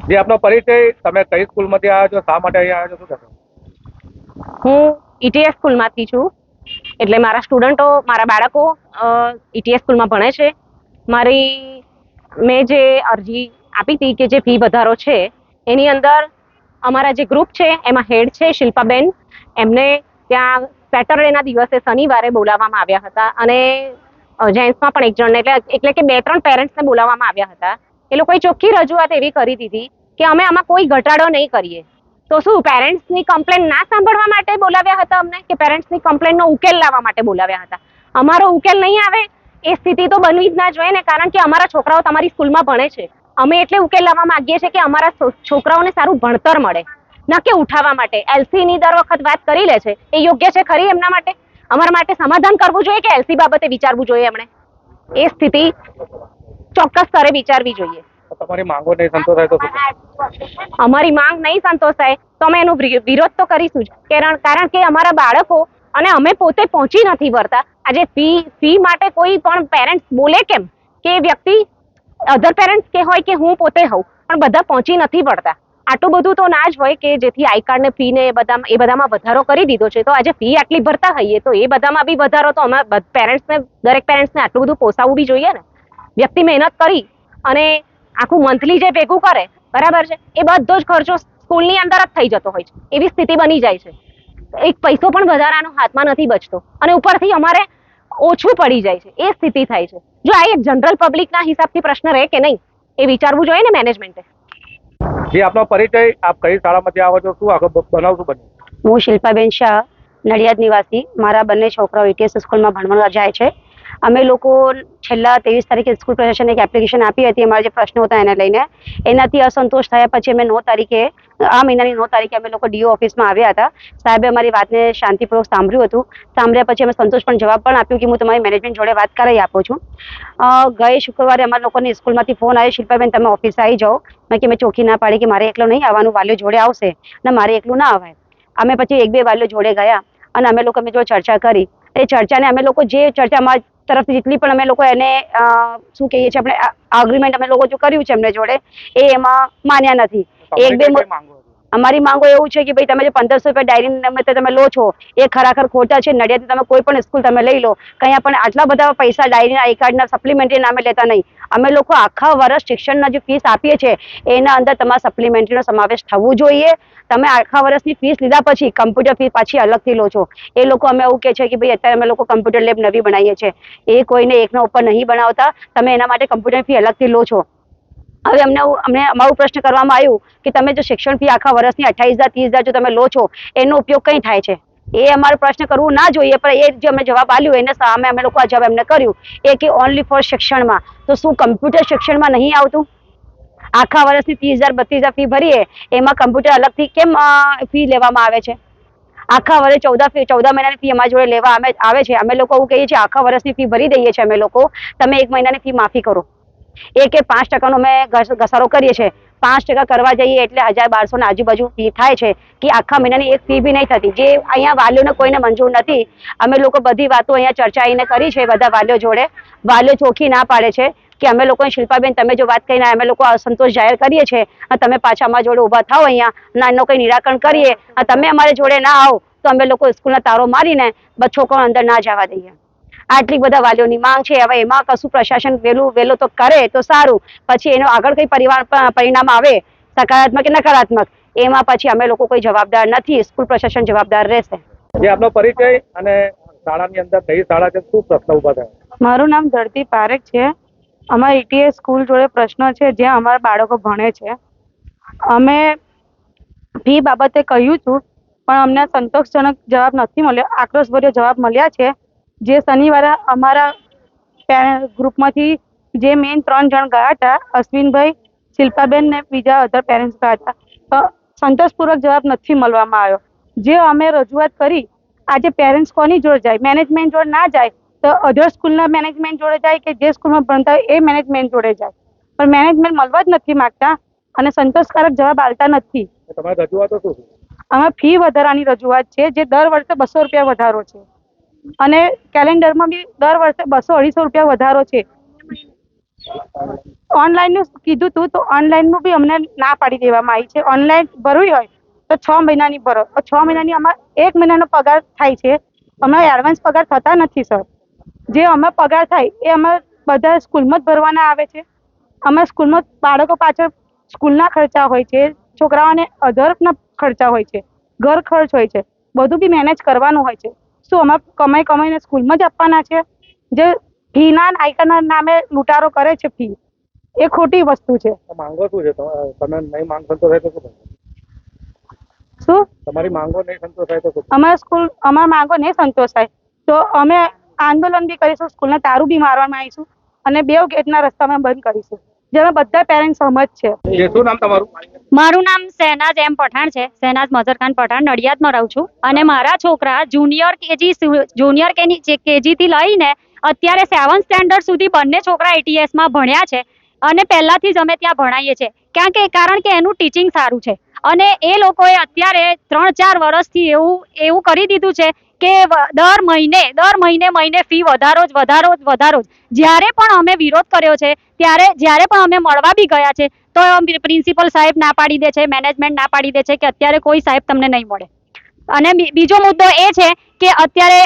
જે આપનો પરિચય, તમે કઈ સ્કૂલમાંથી આવ્યા છો, શા માટે અહીંયા આવ્યા છો, શું કહેશો? હું ઈટીએસ સ્કૂલમાંથી છું. એટલે મારા સ્ટુડન્ટો, મારા બાળકો ઈટીએસ સ્કૂલમાં ભણે છે. મેં જે અરજી આપી હતી કે જે ફી વધારો છે એની અંદર અમારા જે ગ્રુપ છે એમાં હેડ છે શિલ્પાબેન, એમને ત્યાં સેટરડેના દિવસે શનિવારે બોલાવવામાં આવ્યા હતા અને જેન્ટ્સમાં પણ એક જણને એટલે કે 2-3 પેરેન્ટ્સને બોલાવવામાં આવ્યા હતા. એ લોકોએ ચોખ્ખી રજૂઆત એવી કરી દીધી કે અમે આમાં કોઈ ઘટાડો નહીં કરીએ. તો શું પેરેન્ટ્સની કમ્પ્લેન ના સાંભળવા માટે બોલાવ્યા હતા અમને, કે પેરેન્ટ્સની કમ્પ્લેનનો ઉકેલ લાવવા માટે બોલાવ્યા હતા? અમારો ઉકેલ નહીં આવે એ સ્થિતિ તો બનવી જ ના જોઈએ ને, કારણ કે અમારા છોકરાઓ તમારી સ્કૂલમાં ભણે છે. અમે એટલે ઉકેલ લાવવા માંગીએ છીએ કે અમારા છોકરાઓને સારું ભણતર મળે, ના કે ઉઠાવવા માટે. એલસીની દર વખત વાત કરી લે છે, એ યોગ્ય છે ખરી એમના માટે? અમારા માટે સમાધાન કરવું જોઈએ કે એલસી બાબતે વિચારવું જોઈએ એમણે? એ સ્થિતિ ચોક્કસ સ્તરે વિચારવી જોઈએ. તમારી માંગો નહીં સંતોષાય તો અમારી માંગ નહીં સંતોષાય તો અમે એનો વિરોધ તો કરીશું જ. કારણ કે અમારા બાળકો અને અમે પોતે પહોંચી નથી વળતા. આજે ફી માટે કોઈ પણ પેરેન્ટ્સ બોલે કેમ કે વ્યક્તિ અધર પેરેન્ટ્સ કે હોય કે હું પોતે હોઉં, પણ બધા પહોંચી નથી વળતા. આટલું બધું તો ના જ હોય કે જેથી આઈ કાર્ડ ને ફી ને એ બધામાં વધારો કરી દીધો છે. તો આજે ફી આટલી ભરતા હોઈએ તો એ બધામાં બી વધારો તો અમારા દરેક પેરેન્ટ્સને આટલું બધું પોસાવવું બી જોઈએ ને. વ્યક્તિ મહેનત કરી અને આખું મંથલી જે ભેગું કરે, બરાબર છે, એ બધો જ ખર્ચો સ્કૂલની અંદર જ થઈ જતો હોય છે. એવી સ્થિતિ બની જાય છે. એક પૈસો પણ વધારાનો હાથમાં નથી બચતો અને ઉપરથી અમારે ઓછું પડી જાય છે. એ સ્થિતિ થાય છે. જો આ એક જનરલ પબ્લિકના હિસાબથી પ્રશ્ન રહે કે નહીં એ વિચારવું જોઈએ ને મેનેજમેન્ટે. જે આપનો પરિચય, આપ કઈ શાળામાંથી આવો છો, શું આગળ બનાવશું બન્યું? હું શિલ્પાબેન શાહ, નડિયાદ નિવાસી. મારા બંને છોકરાઓ ઈટીએસ સ્કૂલમાં ભણવા જાય છે. અમે લોકો છેલ્લા 23 તારીખે સ્કૂલ પ્રશાસનને એક એપ્લિકેશન આપી હતી અમારા જે પ્રશ્નો હતા એને લઈને. એનાથી અસંતોષ થયા પછી અમે 9 તારીખે, આ મહિનાની 9 તારીખે અમે લોકો ડીઓ ઓફિસમાં આવ્યા હતા. સાહેબે અમારી વાતને શાંતિપૂર્વક સાંભળ્યું હતું. સાંભળ્યા પછી અમે સંતોષ પણ જવાબ પણ આપ્યો કે હું તમારી મેનેજમેન્ટ જોડે વાત કરાવી આપું છું. ગયે શુક્રવારે અમારા લોકોની સ્કૂલમાંથી ફોન આવ્યો, શિલ્પાબેન તમે ઓફિસે આવી જાઓ. મેં ચોખ્ખી ના પાડી કે મારે એકલો નહીં આવવાનું, વાલીઓ જોડે આવશે ને મારે એકલું ના આવાય. અમે પછી 1-2 વાલીઓ જોડે ગયા અને અમે લોકો જો ચર્ચા કરી. એ ચર્ચાને અમે લોકો જે ચર્ચા અમારા તરફથી જેટલી પણ અમે લોકો એને શું કહીએ છીએ આપણે અગ્રીમેન્ટ અમે લોકો જો કર્યું છે એમને જોડે, એ એમાં માન્યા નથી. 1-2 અમારી માંગો એવું છે કે ભાઈ તમે જે 1500 રૂપિયા ડાયરી તમે લો છો એ ખરેખર ખોટા છે. નડિયાદની તમે કોઈ પણ સ્કૂલ તમે લઈ લો, કંઈ પણ આટલા બધા પૈસા ડાયરીના, આઈ કાર્ડના, સપ્લિમેન્ટરી નામે લેતા નહીં. અમે લોકો આખા વર્ષ શિક્ષણના જે ફીસ આપીએ છીએ એના અંદર તમારા સપ્લિમેન્ટરીનો સમાવેશ થવું જોઈએ. તમે આખા વર્ષની ફીસ લીધા પછી કમ્પ્યુટર ફી પાછી અલગથી લો છો. એ લોકો અમે એવું કહે છે કે ભાઈ અત્યારે અમે લોકો કમ્પ્યુટર લેબ નવી બનાવીએ છીએ, એ કોઈને એકના ઉપર નહીં બનાવતા, તમે એના માટે કમ્પ્યુટર ફી અલગથી લો છો. હવે અમને અમારું પ્રશ્ન કરવામાં આવ્યું કે તમે જો શિક્ષણ ફી આખા વર્ષની 28,000-30,000 જો તમે લો છો એનો ઉપયોગ કઈ થાય છે? એ અમારો પ્રશ્ન કરવું ના જોઈએ, પણ એ જે અમે જવાબ આપ્યો એને સામે અમે લોકો આ જવાબ એમને કર્યું એ કે ઓનલી ફોર શિક્ષણમાં. તો શું કમ્પ્યુટર શિક્ષણમાં નહીં આવતું? આખા વર્ષની 30,000-32,000 ફી ભરીએ, એમાં કમ્પ્યુટર અલગથી કેમ ફી લેવામાં આવે છે? આખા વર્ષે 14 મહિનાની ફી અમારી જોડે લેવા આવે છે. અમે લોકો એવું કહીએ છીએ આખા વર્ષની ફી ભરી દઈએ છીએ અમે લોકો, તમે 1 મહિનાની ફી માફી કરો. એ કે 5% અમે ઘસારો કરીએ છીએ. 5% કરવા જઈએ એટલે 1,000-1,200 આજુબાજુ ફી થાય છે કે આખા મહિનાની એક ફી બી નહીં થતી, જે અહીંયા વાલીઓને કોઈને મંજૂર નથી. અમે લોકો બધી વાતો અહીંયા ચર્ચા આવીને કરી છે બધા વાલીઓ જોડે. વાલીઓ ચોખ્ખી ના પાડે છે કે અમે લોકો, શિલ્પાબેન તમે જો વાત કરીને અમે લોકો અસંતોષ જાહેર કરીએ છીએ અને તમે પાછા અમારા જોડે ઊભા થાઓ અહીંયા ના એનો કંઈ નિરાકરણ કરીએ અને તમે અમારી જોડે ના આવો તો અમે લોકો સ્કૂલના તારો મારીને છોકરાઓ અંદર ના જવા દઈએ. આટલી બધા વાલીઓની માંગ છે. હવે એમાં કશું પ્રશાસન વહેલો તો કરે તો સારું, પછી એનો આગળ કઈ પરિણામ આવે સકારાત્મક કે નકારાત્મક એમાં પછી અમે લોકો કોઈ જવાબદાર નથી. સ્કૂલ પ્રશાસન જવાબદાર રહેશે. જે આપનો પરિચય અને શાળાની અંદર કઈ શાળા છે, શું પ્રશ્ન ઉભા થયા? મારું નામ ધરતી પારેખ છે. અમારા ઈટીએસ સ્કૂલ જોડે પ્રશ્ન છે જ્યાં અમારા બાળકો ભણે છે. અમે ફી બાબતે કહ્યું છું પણ અમને સંતોષજનક જવાબ નથી મળ્યો. આક્રોશભર્યો જવાબ મળ્યા છે. જે શનિવારે અમારા ગ્રુપમાંથી જે મેઇન 3 જણ ગયા હતા, અશ્વિનભાઈ, શિલ્પાબેન ને બીજા અધર પેરેન્ટ્સ ગયા હતા, તો સંતોષપૂર્વક જવાબ નથી મળવામાં આવ્યો. જે અમે રજૂઆત કરી, આજે પેરેન્ટ્સ કોની જોડે જાય? મેનેજમેન્ટ જોડે ના જાય તો અધર સ્કૂલના મેનેજમેન્ટ જોડે જાય કે જે સ્કૂલમાં ભણતા હોય એ મેનેજમેન્ટ જોડે જાય, પણ મેનેજમેન્ટ મળવા જ નથી માગતા અને સંતોષકારક જવાબ આપતા નથી. તમારી રજૂઆતો શું છે? આમાં ફી વધારાની રજૂઆત છે, જે દર વર્ષે 200 રૂપિયા વધારો છે અને કેલેન્ડરમાં બી દર વર્ષે 200-250 રૂપિયા વધારો છે. ઓનલાઈનનું કીધું હતું તો ઓનલાઈનનું બી અમને ના પાડી દેવામાં આવી છે. ઓનલાઈન ભરવી હોય તો 6 મહિનાની ભરો, તો 6 મહિનાની અમારે 1 મહિનાનો પગાર થાય છે. અમે એડવાન્સ પગાર થતા નથી સર. જે અમે પગાર થાય એ અમે બધા સ્કૂલમાં જ ભરવાના આવે છે. અમે સ્કૂલમાં બાળકો પાછળ સ્કૂલના ખર્ચા હોય છે, છોકરાઓને અધરના ખર્ચા હોય છે, ઘર ખર્ચ હોય છે, બધું બી મેનેજ કરવાનું હોય છે. શું અમે કમાઈને સ્કૂલમાં જ આપવાના છે? જે ફીના આઈકરના નામે લૂંટારો કરે છે ફી, એ ખોટી વસ્તુ છે. માંગો શું છે? તમે નહીં માંગ સંતોષાય તો શું? શું તમારી માંગો નહીં સંતોષાય તો શું? અમારા માંગો નહીં સંતોષાય તો અમે આંદોલન બી કરીશું, સ્કૂલને તારું બી મારવામાં આવીશું અને 2 ગેટના રસ્તા અમે બંધ કરીશું, જેમાં બધા પેરેન્ટ્સ સહમત છે. શું નામ તમારું? મારું નામ શહેનાજ એમ પઠાણ છે. શહેનાજ મઝરખાન પઠાણ, નડિયાદમાં રહું છું. અને મારા છોકરા જુનિયર કેજી થી લઈને અત્યારે 7th સ્ટેન્ડર્ડ સુધી બંને છોકરા ATS માં ભણ્યા છે. અને પહેલાથી જ અમે ત્યાં ભણાવીએ છીએ કારણ કે એનું ટીચિંગ સારું છે. અને એ લોકોએ અત્યારે 3-4 વર્ષથી એવું કરી દીધું છે કે દર મહિને ફી વધારો જ. જ્યારે પણ અમે વિરોધ કર્યો છે જ્યારે પણ અમે મળવા બી ગયા છે તો પ્રિન્સિપલ સાહેબ ના પાડી દે છે, મેનેજમેન્ટ ના પાડી દે છે કે અત્યારે કોઈ સાહેબ તમને નહીં મળે. અને બીજો મુદ્દો એ છે કે અત્યારે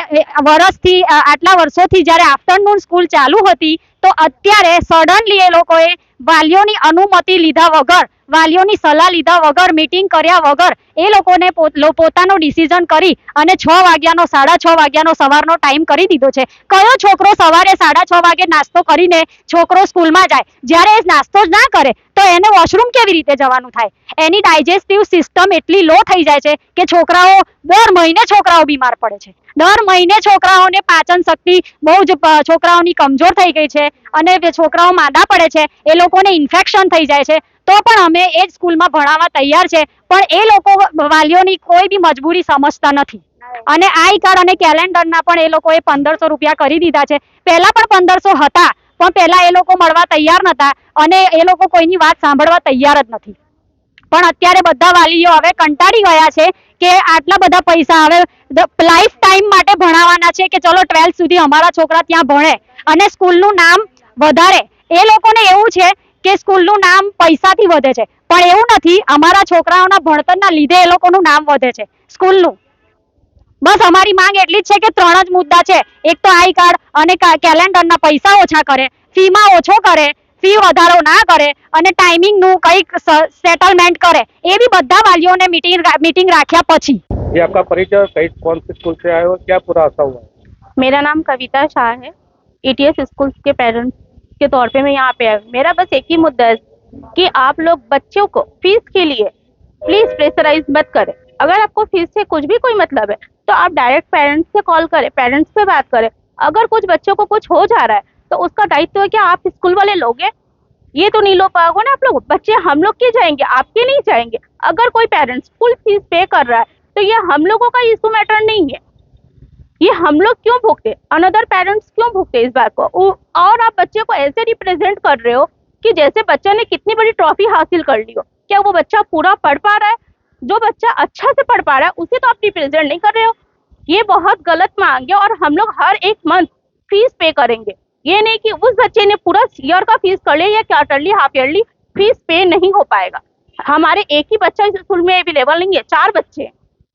આટલા વર્ષોથી જ્યારે આફ્ટરનૂન સ્કૂલ ચાલુ હતી તો અત્યારે સડનલી એ લોકોએ વાલીઓની અનુમતિ લીધા વગર, વાલીઓની સલાહ લીધા વગર, મીટિંગ કર્યા વગર એ લોકોને પોતાનો ડિસિઝન કરી અને 6:30 વાગ્યાનો સવારનો ટાઈમ કરી દીધો છે. કયો છોકરો સવારે 6:30 વાગે નાસ્તો કરીને છોકરો સ્કૂલમાં જાય? જ્યારે એ નાસ્તો જ ના કરે તો એને વોશરૂમ કેવી રીતે જવાનું થાય? એની ડાયજેસ્ટિવ સિસ્ટમ એટલી લો થઈ જાય છે કે દર મહિને છોકરાઓ બીમાર પડે છે. દર મહિને છોકરાઓને પાચન શક્તિ બહુ જ છોકરાઓની કમજોર થઈ ગઈ છે અને છોકરાઓ માંદા પડે છે, એ લોકોને ઇન્ફેક્શન થઈ જાય છે. તો પણ અમે એ જ સ્કૂલમાં ભણાવવા તૈયાર છે, પણ એ લોકો વાલીઓની કોઈ બી મજબૂરી સમજતા નથી. અને આઈ કાર્ડ અને કેલેન્ડરના પણ એ લોકોએ 1500 રૂપિયા કરી દીધા છે. પહેલા પણ 1500 હતા, પણ પહેલા એ લોકો મળવા તૈયાર નતા અને એ લોકો કોઈની વાત સાંભળવા તૈયાર જ નથી. પણ અત્યારે બધા વાલીઓ હવે કંટાળી ગયા છે કે આટલા બધા પૈસા હવે લાઈફ ટાઈમ માટે ભણાવવાના છે કે ચલો 12th સુધી અમારા છોકરા ત્યાં ભણે અને સ્કૂલનું નામ વધારે. એ લોકોને એવું છે કે સ્કૂલનું નામ પૈસાથી વધે છે, પણ એવું નથી. અમારા છોકરાઓના ભણતરના લીધે એ લોકોનું નામ વધે છે સ્કૂલનું. બસ અમારી માંગ એટલી જ છે કે 3 જ મુદ્દા છે. એક તો આઈ કાર્ડ અને કેલેન્ડરના પૈસા ઓછા કરે, ફીમાં ઓછો કરે, ફી વધારો ના કરે અને ટાઈમિંગનું કંઈક સેટલમેન્ટ કરે. એ બી બધા વાલીઓને मीटिंग રાખ્યા પછી. ये आपका परिचय कौन सी स्कूल से आए हो, क्या पूरा ऐसा हुआ? मेरा नाम कविता शाह है. ETS स्कूल के पेरेंट्स के तौर पे मैं यहाँ पे आई. मेरा बस एक ही मुद्दा है कि आप लोग बच्चों को फीस के लिए प्लीज प्रेशराइज मत करें. अगर आपको फीस से कुछ भी कोई मतलब है तो आप डायरेक्ट पेरेंट्स से कॉल करें, पेरेंट्स से बात करें. अगर कुछ बच्चों को कुछ हो जा रहा है तो उसका दायित्व है क्या आप स्कूल वाले लोगे? ये तो नहीं लो पाओगे ना आप लोग. बच्चे हम लोग के जाएंगे, आपके नहीं जाएंगे. अगर कोई पेरेंट्स फुल फीस पे कर रहा है तो ये हम लोगों का इशू मैटर नहीं है. ये हम लोग क्यों भुगते, अनदर पेरेंट्स क्यों भुगते इस बात को? और आप बच्चे को ऐसे रिप्रेजेंट कर रहे हो कि जैसे बच्चा ने कितनी बड़ी ट्रॉफी हासिल कर ली हो. क्या वो बच्चा पूरा पढ़ पा रहा है? जो बच्चा अच्छा से पढ़ पा रहा है उसे तो आप रिप्रेजेंट नहीं कर रहे हो. ये बहुत गलत मांग है और हम लोग हर एक मंथ फीस पे करेंगे. ये नहीं कि उस बच्चे ने पूरा ईयर का फीस कर लिया या क्वार्टरली हाफ ईयरली, फीस पे नहीं हो पाएगा. हमारे एक ही बच्चा इस स्कूल में अवेलेबल नहीं है, 4 बच्चे हैं.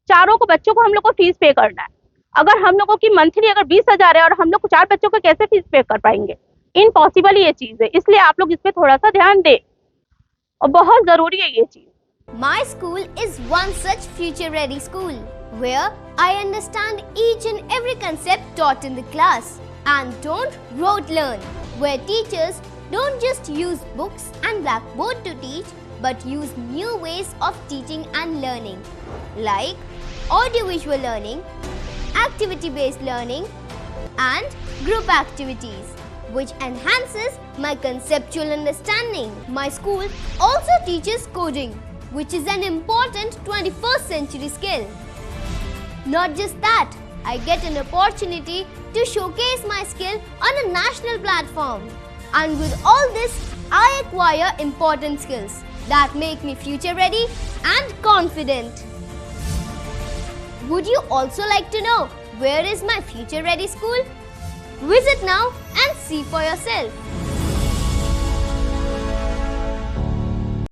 चारों को बच्चों को हम लोग को फीस पे करना है. अगर हम लोगों की मंथली अगर 20,000 है और हम लोग 4 बच्चों को कैसे फीस पे कर पाएंगे? इम्पॉसिबल ये चीज है. इसलिए आप लोग इस पे थोड़ा सा ध्यान दें और बहुत जरूरी है ये चीज. My school is one such future-ready school where I understand each and every concept taught in the class and don't rote learn, where teachers don't just use books and blackboard to teach but use new ways of teaching and learning like audiovisual learning, activity-based learning and group activities which enhances my conceptual understanding. My school also teaches coding, which is an important 21st century skill. Not just that, I get an opportunity to showcase my skill on a national platform. And with all this, I acquire important skills that make me future ready and confident. Would you also like to know where is my future ready school? Visit now and see for yourself.